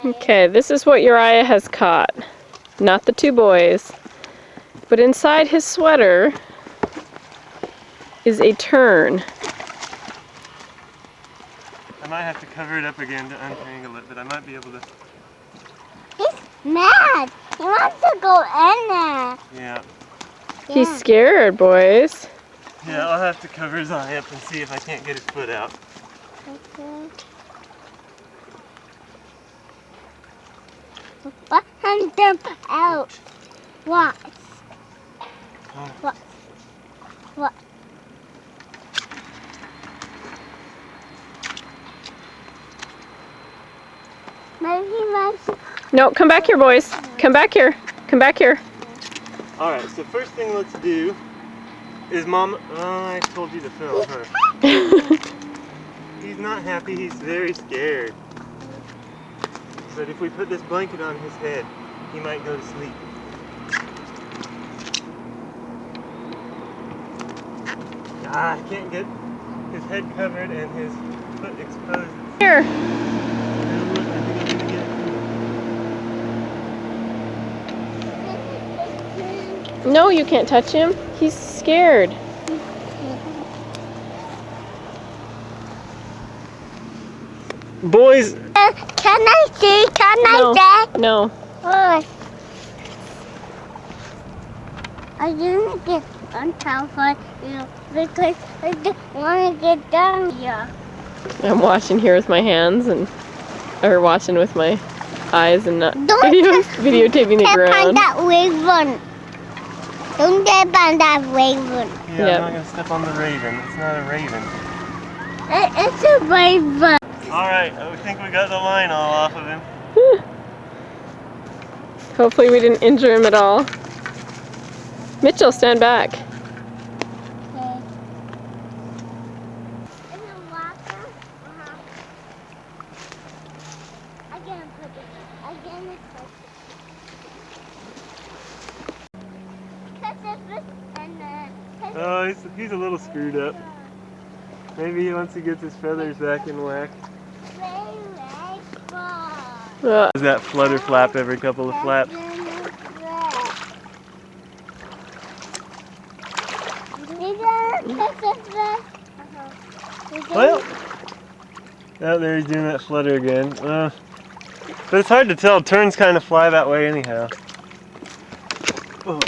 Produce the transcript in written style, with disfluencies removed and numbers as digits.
Okay, this is what Uriah has caught. Not the two boys. But inside his sweater is a tern. I might have to cover it up again to untangle it, but I might be able to. He's mad. He wants to go in there. Yeah. He's scared, boys. Yeah, I'll have to cover his eye up and see if I can't get his foot out. Okay. Let him jump out. What? What? What? Maybe he wants to... No, come back here, boys. Come back here. Come back here. Alright, so first thing let's do is Mom... Oh, I told you to film, huh? He's not happy, he's very scared. But if we put this blanket on his head, he might go to sleep. Ah, I can't get his head covered and his foot exposed. Here. No, you can't touch him. He's scared. Boys! Can I see? Can I see? No. Oh. I didn't get on top of you because I didn't want to get down here. I'm watching here with my hands or watching with my eyes and not videotaping the ground. Step on that raven. Don't step on that raven. Yeah, I'm not going to step on the raven. It's not a raven. It's a raven. Alright, I think we got the line all off of him. Hopefully we didn't injure him at all. Mitchell, stand back. Okay. In the water? Again, put it. Again, Oh, he's a little screwed up. Maybe once he gets his feathers back in whack. Does that flutter flap every couple of flaps? Well, oh, there he's doing that flutter again. But it's hard to tell. Terns kind of fly that way anyhow. Oh.